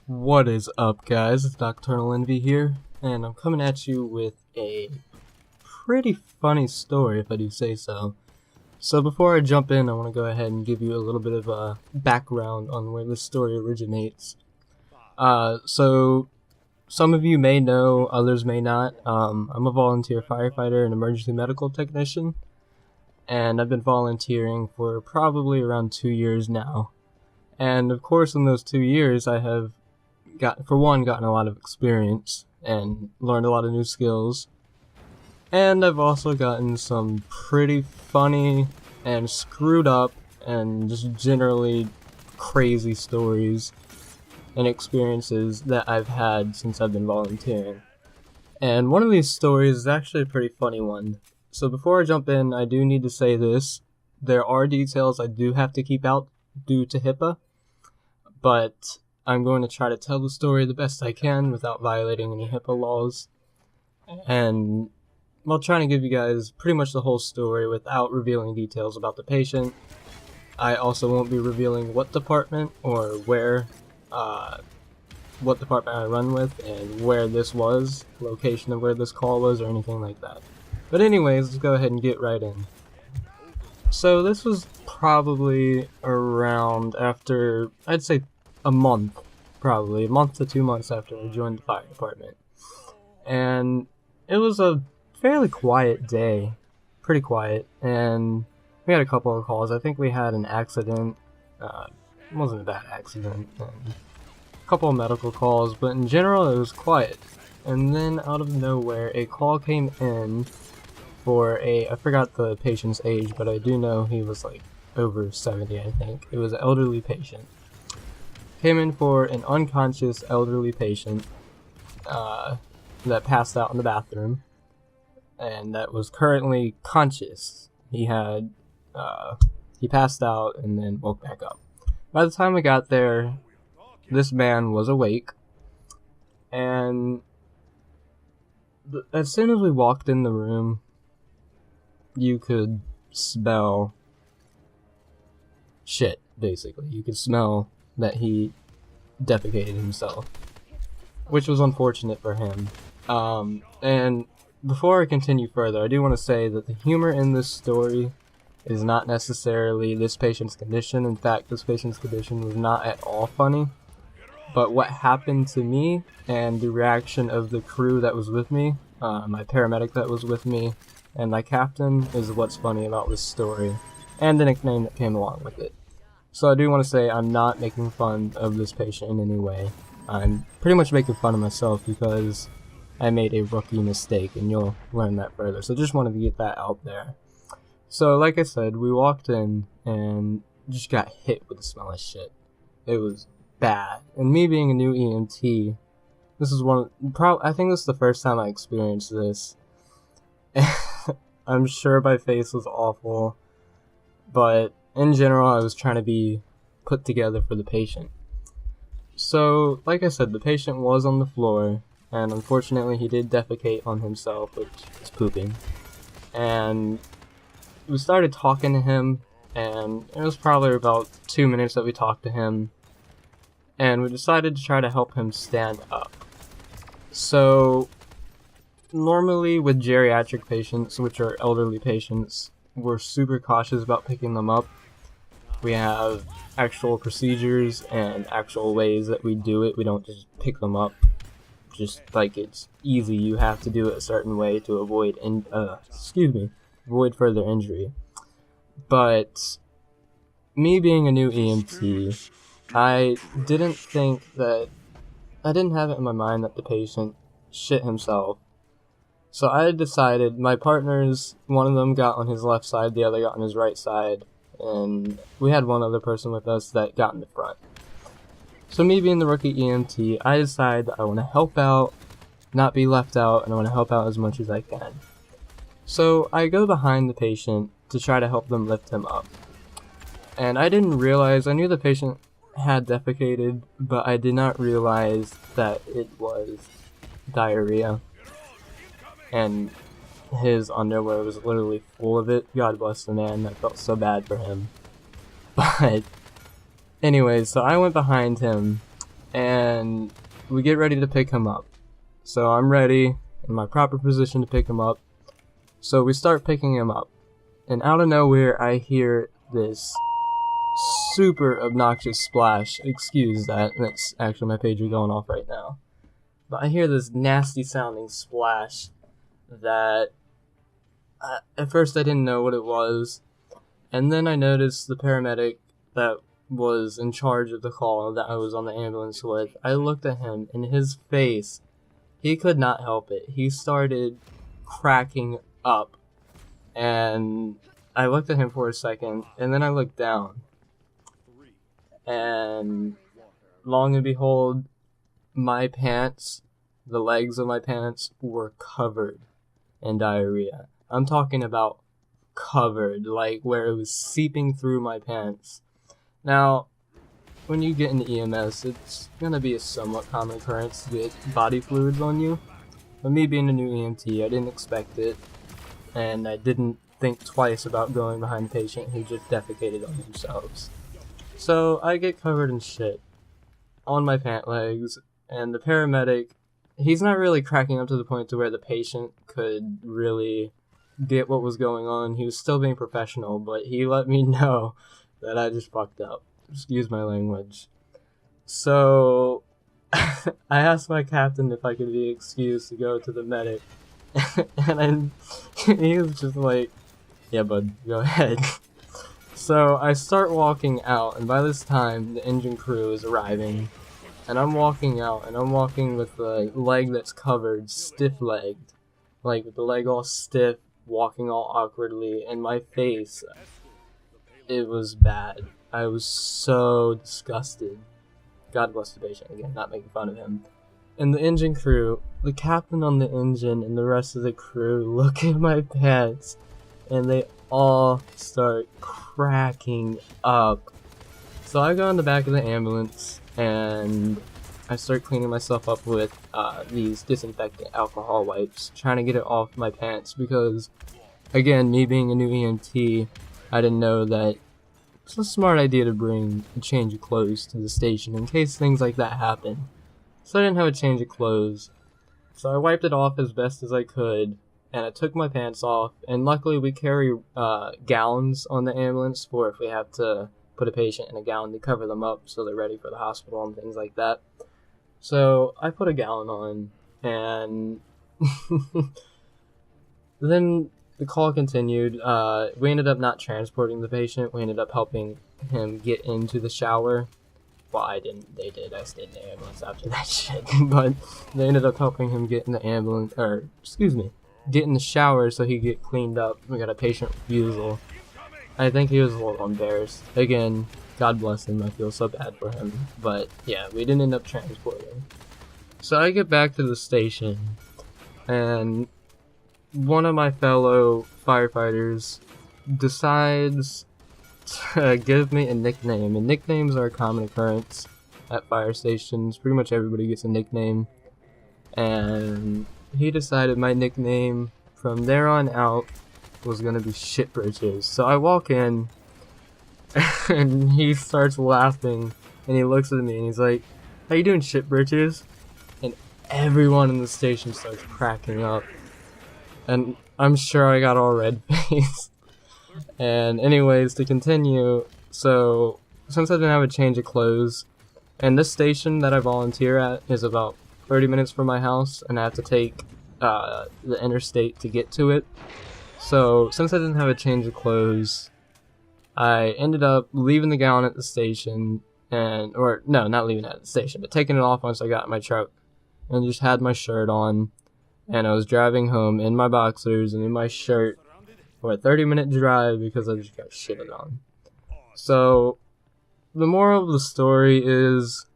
What is up, guys? It's Nocturnal Envy here, and I'm coming at you with a pretty funny story, if I do say so. So before I jump in, I want to go ahead and give you a little bit of a background on where this story originates. So some of you may know, others may not. I'm a volunteer firefighter and emergency medical technician, and I've been volunteering for probably around 2 years now. And of course, in those 2 years, I have gotten a lot of experience and learned a lot of new skills. And I've also gotten some pretty funny and screwed up and just generally crazy stories and experiences that I've had since I've been volunteering. And one of these stories is actually a pretty funny one. So before I jump in, I do need to say this. There are details I do have to keep out due to HIPAA, but I'm going to try to tell the story the best I can without violating any HIPAA laws. And I'll try to give you guys pretty much the whole story without revealing details about the patient. I also won't be revealing what department or what department I run with and where this was, location of where this call was, or anything like that. But anyways, let's go ahead and get right in. So this was probably around after, I'd say a month to 2 months after I joined the fire department. And it was a fairly quiet day, pretty quiet, and we had a couple of calls. I think we had an accident, it wasn't a bad accident, and a couple of medical calls, but in general it was quiet. And then out of nowhere, a call came in for I forgot the patient's age, but I do know he was like over 70, I think. It was an elderly patient. Came in for an unconscious elderly patient that passed out in the bathroom and that was currently conscious. He passed out and then woke back up. By the time we got there, this man was awake, and as soon as we walked in the room, you could smell shit, basically. You could smell that he defecated himself, which was unfortunate for him. And before I continue further, I do want to say that the humor in this story is not necessarily this patient's condition. In fact, this patient's condition was not at all funny. But what happened to me and the reaction of the crew that was with me, my paramedic that was with me, and my captain is what's funny about this story, and the nickname that came along with it. So I do want to say I'm not making fun of this patient in any way. I'm pretty much making fun of myself because I made a rookie mistake, and you'll learn that further. So just wanted to get that out there. So like I said, we walked in and just got hit with the smell of shit. It was bad. And me being a new EMT, this is I think this is the first time I experienced this. I'm sure my face was awful, but in general I was trying to be put together for the patient. So, like I said, the patient was on the floor, and unfortunately he did defecate on himself, which is pooping. And we started talking to him, and it was probably about 2 minutes that we talked to him, and we decided to try to help him stand up. So normally with geriatric patients, which are elderly patients, we're super cautious about picking them up. We have actual procedures and actual ways that we do it. We don't just pick them up just like it's easy. You have to do it a certain way to avoid further injury. But me being a new EMT, I didn't have it in my mind that the patient shit himself. So I decided, my partners, one of them got on his left side, the other got on his right side, and we had one other person with us that got in the front. So me being the rookie EMT, I decided that I want to help out, not be left out, and I want to help out as much as I can. So I go behind the patient to try to help them lift him up. And I didn't realize, I knew the patient had defecated, but I did not realize that it was diarrhea. And his underwear was literally full of it. God bless the man, I felt so bad for him. But anyways, so I went behind him and we get ready to pick him up. So I'm ready in my proper position to pick him up. So we start picking him up, and out of nowhere I hear this super obnoxious splash. Excuse that, that's actually my pager going off right now. But I hear this nasty sounding splash that at first I didn't know what it was, and then I noticed the paramedic that was in charge of the call that I was on the ambulance with. I looked at him, and his face, he could not help it. He started cracking up, and I looked at him for a second, and then I looked down, and long and behold, my pants, the legs of my pants, were covered in diarrhea. I'm talking about covered, like where it was seeping through my pants. Now, when you get into EMS, it's gonna be a somewhat common occurrence to get body fluids on you. But me being a new EMT, I didn't expect it, and I didn't think twice about going behind a patient who just defecated on themselves. So I get covered in shit on my pant legs, and the paramedic, he's not really cracking up to the point to where the patient could really get what was going on. He was still being professional, but he let me know that I just fucked up. Excuse my language. So I asked my captain if I could be excused to go to the medic, and he was just like, yeah bud, go ahead. So I start walking out, and by this time the engine crew is arriving, and I'm walking out, and I'm walking with the leg that's covered, stiff-legged, like with the leg all stiff, walking all awkwardly, and my face, it was bad. I was so disgusted. God bless the patient, again, not making fun of him. And the engine crew, the captain on the engine and the rest of the crew look at my pants, and they all start cracking up. So I go in the back of the ambulance, and I start cleaning myself up with these disinfectant alcohol wipes, trying to get it off my pants, because, again, me being a new EMT, I didn't know that it's a smart idea to bring a change of clothes to the station in case things like that happen. So I didn't have a change of clothes, so I wiped it off as best as I could, and I took my pants off, and luckily we carry gowns on the ambulance for if we have to put a patient in a gown to cover them up so they're ready for the hospital and things like that. So I put a gown on, and then the call continued. We ended up not transporting the patient. We ended up helping him get into the shower. Well, I didn't. They did. I stayed in the ambulance after that shit. But they ended up helping him get in the ambulance, or excuse me, get in the shower so he could get cleaned up. We got a patient refusal. I think he was a little embarrassed. Again, God bless him. I feel so bad for him. But yeah, we didn't end up transporting. So I get back to the station, and one of my fellow firefighters decides to give me a nickname, and nicknames are a common occurrence at fire stations. Pretty much everybody gets a nickname, and he decided my nickname from there on out was gonna be tBritches. So I walk in, and he starts laughing, and he looks at me, and he's like, "How you doing, tBritches?" And everyone in the station starts cracking up. And I'm sure I got all red-faced. And anyways, to continue, so since I didn't have a change of clothes, and this station that I volunteer at is about 30 minutes from my house, and I have to take the interstate to get to it. So since I didn't have a change of clothes, I ended up leaving the gown at the station, or no, not leaving it at the station, but taking it off once I got in my truck, and just had my shirt on. And I was driving home in my boxers and in my shirt for a 30-minute drive because I just got shitted on. So, the moral of the story is,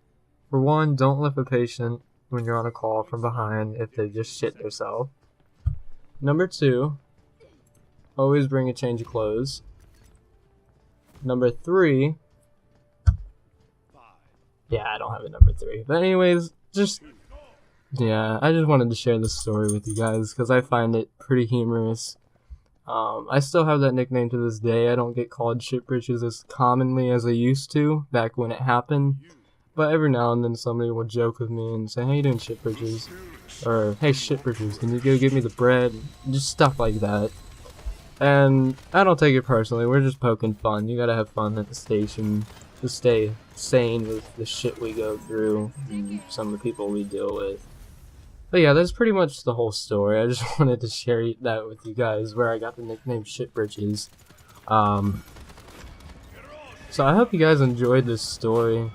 for one, don't lift a patient when you're on a call from behind if they just shit themselves. Number 2, always bring a change of clothes. Number 3, yeah, I don't have a number 3. But anyways, yeah, I just wanted to share this story with you guys because I find it pretty humorous. I still have that nickname to this day. I don't get called tBritches as commonly as I used to back when it happened, but every now and then somebody will joke with me and say, "How you doing, tBritches?" Or, "Hey, tBritches, can you go get me the bread?" Just stuff like that. And I don't take it personally, we're just poking fun. You gotta have fun at the station to stay sane with the shit we go through and some of the people we deal with. But yeah, that's pretty much the whole story. I just wanted to share that with you guys, where I got the nickname tBritches. So I hope you guys enjoyed this story,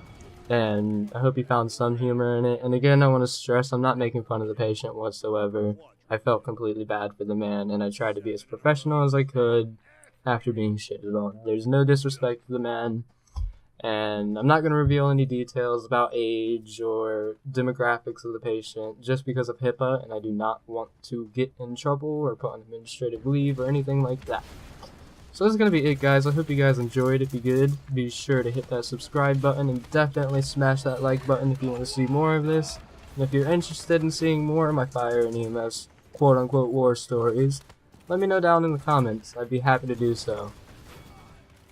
and I hope you found some humor in it. And again, I want to stress, I'm not making fun of the patient whatsoever. I felt completely bad for the man, and I tried to be as professional as I could after being shitted on. There's no disrespect to the man, and I'm not going to reveal any details about age or demographics of the patient just because of HIPAA, and I do not want to get in trouble or put on administrative leave or anything like that. So this is going to be it, guys. I hope you guys enjoyed. If you did, be sure to hit that subscribe button and definitely smash that like button if you want to see more of this. And if you're interested in seeing more of my fire and EMS quote-unquote war stories, let me know down in the comments. I'd be happy to do so.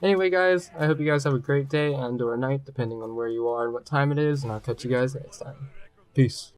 Anyway, guys, I hope you guys have a great day and or night, depending on where you are and what time it is, and I'll catch you guys next time. Peace.